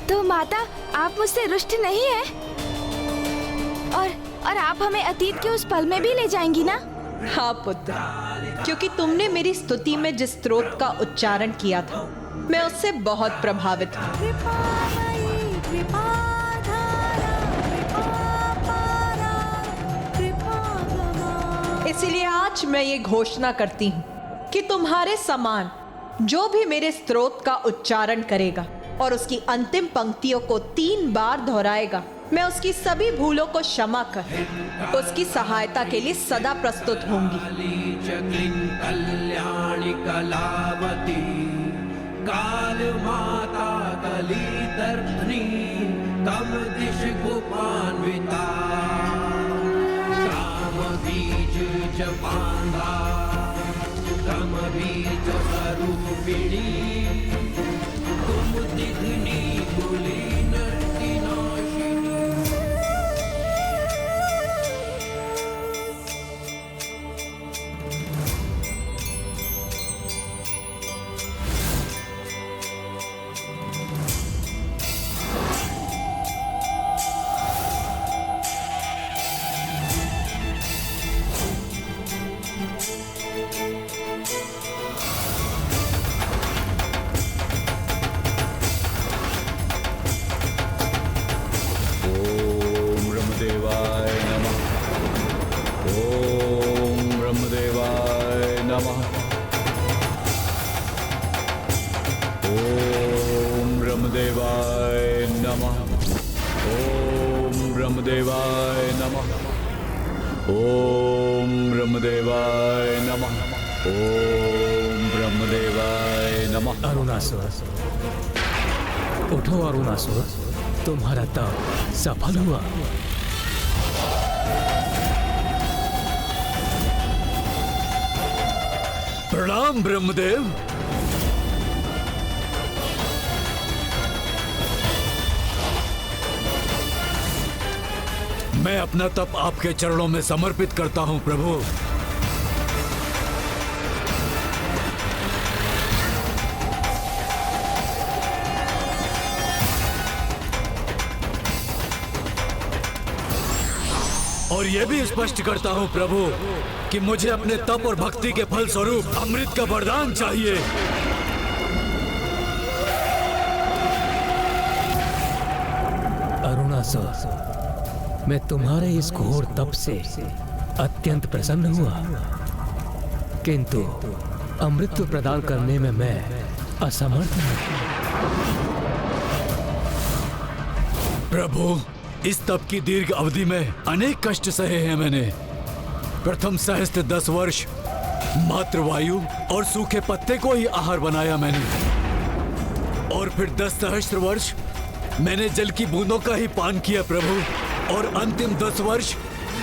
तो माता, आप मुझसे रुष्ट नहीं है? और आप हमें अतीत के उस पल में भी ले जाएंगी ना? हाँ पुत्र, क्योंकि तुमने मेरी स्तुति में जिस स्तोत्र का उच्चारण किया था, मैं उससे बहुत प्रभावित हूँ। इसीलिए आज मैं ये घोषणा करती हूँ कि तुम्हारे समान जो भी मेरे स्तोत्र का उच्चारण करेगा और उसकी अंतिम पंक्तियों को 3 बार दोहराएगा, मैं उसकी सभी भूलों को क्षमा कर उसकी सहायता के लिए सदा प्रस्तुत होंगी। काल माता कलितर्पणी तम दिश गोपान्विता काम बीज जपांगा तम बीज स्वरूपिणी तुम दिग्नी कुली नर्ति नाशिनी। ब्रह्मदेवाय नमः। ओम ब्रह्मदेवाय नमः। ओम ब्रह्मदेवाय नमः। अरुणासुर, उठो अरुणासुर, तुम्हारा तप सफल हुआ। प्रणाम ब्रह्मदेव। मैं अपना तप आपके चरणों में समर्पित करता हूं प्रभु। और यह भी स्पष्ट करता हूं प्रभु कि मुझे अपने तप और भक्ति के फल स्वरूप अमृत का वरदान चाहिए। अरुणासुर, मैं तुम्हारे इस घोर तप से अत्यंत प्रसन्न हुआ, किंतु अमृत प्रदान करने में मैं असमर्थ हूं। प्रभु, इस तप की दीर्घ अवधि में अनेक कष्ट सहे हैं मैंने। प्रथम सहस्त्र 10 वर्ष मातृवायु और सूखे पत्ते को ही आहार बनाया मैंने, और फिर 10 सहस्त्र वर्ष मैंने जल की बूंदों का ही पान किया प्रभु, और अंतिम 10 वर्ष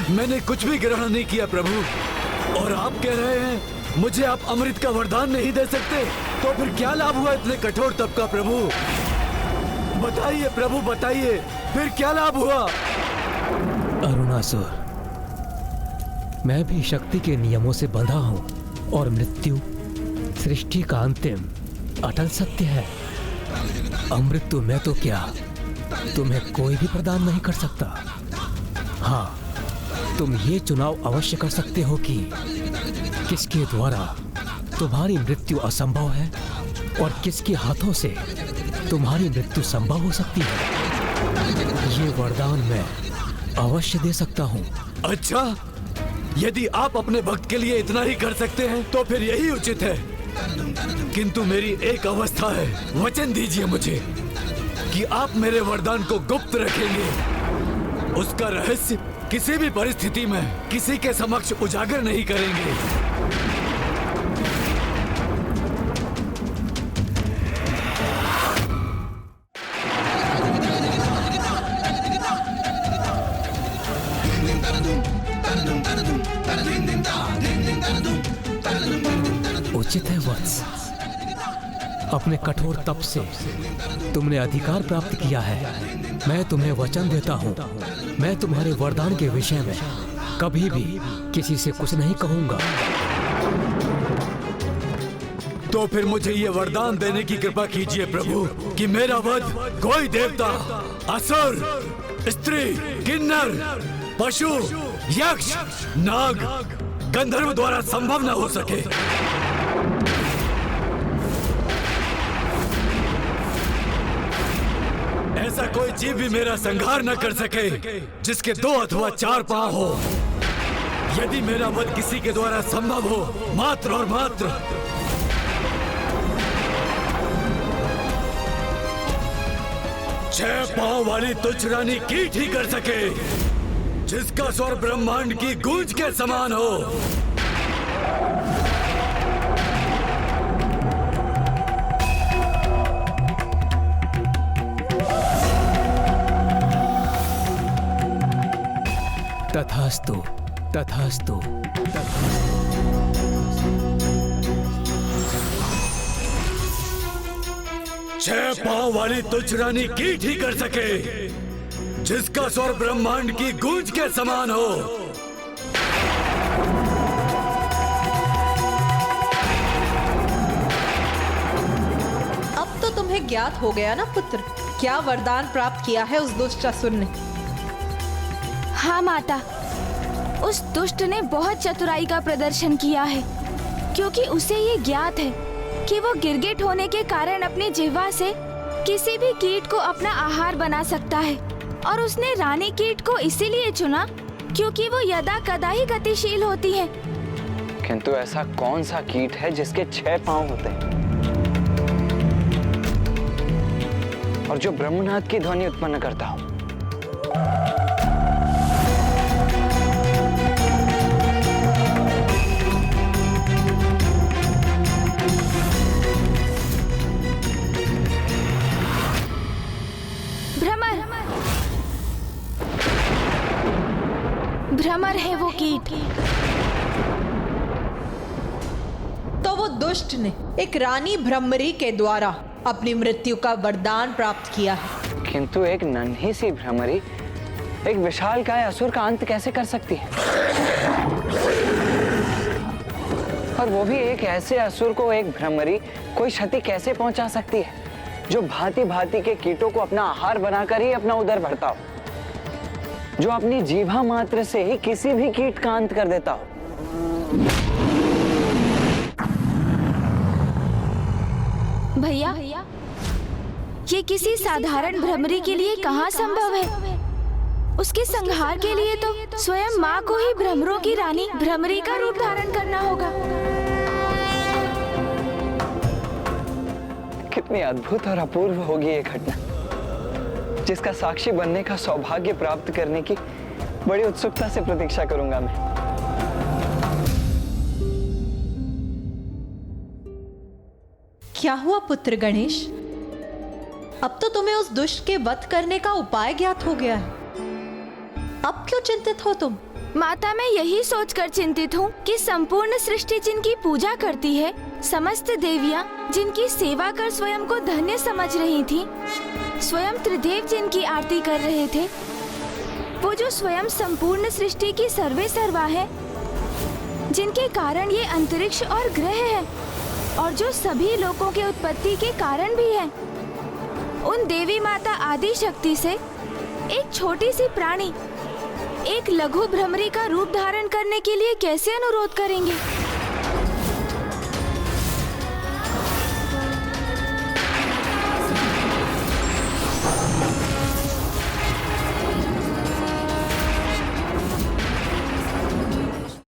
मैंने कुछ भी ग्रहण नहीं किया प्रभु। और आप कह रहे हैं मुझे आप अमृत का वरदान नहीं दे सकते, तो फिर क्या लाभ हुआ इतने कठोर तप का प्रभु? बताइए प्रभु, बताइए, फिर क्या लाभ हुआ? अरुणासुर, मैं भी शक्ति के नियमों से बंधा हूं, और मृत्यु सृष्टि का अंतिम अटल सत्य है। अमृत तो मैं तो क्या, तुम्हें कोई भी प्रदान नहीं कर सकता। हाँ, तुम ये चुनाव अवश्य कर सकते हो कि किसके द्वारा तुम्हारी मृत्यु असंभव है और किसके हाथों से तुम्हारी मृत्यु संभव हो सकती है। ये वरदान मैं अवश्य दे सकता हूँ। अच्छा, यदि आप अपने भक्त के लिए इतना ही कर सकते हैं तो फिर यही उचित है, किंतु मेरी एक अवस्था है। वचन दीजिए मुझे कि आप मेरे वरदान को गुप्त रखेंगे, उसका रहस्य किसी भी परिस्थिति में किसी के समक्ष उजागर नहीं करेंगे। उचित है वत्स, अपने कठोर तप से तुमने अधिकार प्राप्त किया है। मैं तुम्हें वचन देता हूँ, मैं तुम्हारे वरदान के विषय में कभी भी किसी से कुछ नहीं कहूंगा। तो फिर मुझे ये वरदान देने की कृपा कीजिए प्रभु कि मेरा वध कोई देवता, असुर, स्त्री, किन्नर, पशु, यक्ष, नाग, गंधर्व द्वारा संभव न हो सके। ऐसा कोई जीव भी मेरा संहार न कर सके जिसके 2 अथवा 4 पांव हो। यदि मेरा वध किसी के द्वारा संभव हो, मात्र और मात्र 6 पांव वाली तुच्छ रानी कीट ही कर सके, जिसका स्वर ब्रह्मांड की गूंज के समान हो। तथास्तु, तथास्तु, छह पांव वाली तुच्छ रानी कीट ही कर सके, जिसका स्वर ब्रह्मांड की गूंज के समान हो। अब तो तुम्हें ज्ञात हो गया ना पुत्र, क्या वरदान प्राप्त किया है उस दुष्ट असुर ने। हाँ माता, उस दुष्ट ने बहुत चतुराई का प्रदर्शन किया है, क्योंकि उसे ये ज्ञात है कि वो गिरगिट होने के कारण अपनी जिह्वा से किसी भी कीट को अपना आहार बना सकता है, और उसने रानी कीट को इसीलिए चुना क्योंकि वो यदा कदा ही गतिशील होती है। किंतु ऐसा कौन सा कीट है जिसके 6 पांव होते हैं और जो ब्रह्मनाद की ध्वनि उत्पन्न करता हो? भ्रमर है वो कीट। तो वो दुष्ट ने एक रानी भ्रमरी के द्वारा अपनी मृत्यु का वरदान प्राप्त किया है। किंतु एक नन्ही सी भ्रमरी एक विशालकाय असुर का अंत कैसे कर सकती है? और वो भी एक ऐसे असुर को एक भ्रमरी कोई क्षति कैसे पहुंचा सकती है जो भांति भांति के कीटों को अपना आहार बनाकर ही अपना उदर भरता हो, जो अपनी जीभा मात्र से ही किसी भी कीट का अंत कर देता हो। भैया, ये किसी साधारण भ्रमरी के लिए कहाँ संभव है? उसके संहार के लिए तो स्वयं माँ को ही भ्रमरों की रानी भ्रमरी का रूप धारण करना होगा। कितनी अद्भुत और अपूर्व होगी ये घटना, जिसका साक्षी बनने का सौभाग्य प्राप्त करने की बड़ी उत्सुकता से प्रतीक्षा करूंगा मैं। क्या हुआ पुत्र गणेश? अब तो तुम्हें उस दुष्ट के वध करने का उपाय ज्ञात हो गया है, अब क्यों चिंतित हो तुम? माता, मैं यही सोचकर चिंतित हूँ कि संपूर्ण सृष्टि जिनकी पूजा करती है, समस्त देवियाँ जिनकी सेवा कर स्वयं को धन्य समझ रही थी, स्वयं त्रिदेव जिनकी आरती कर रहे थे, वो जो स्वयं संपूर्ण सृष्टि की सर्वे सर्वा है, जिनके कारण ये अंतरिक्ष और ग्रह है, और जो सभी लोगों के उत्पत्ति के कारण भी है, उन देवी माता आदि शक्ति से एक छोटी सी प्राणी एक लघु भ्रमरी का रूप धारण करने के लिए कैसे अनुरोध करेंगे?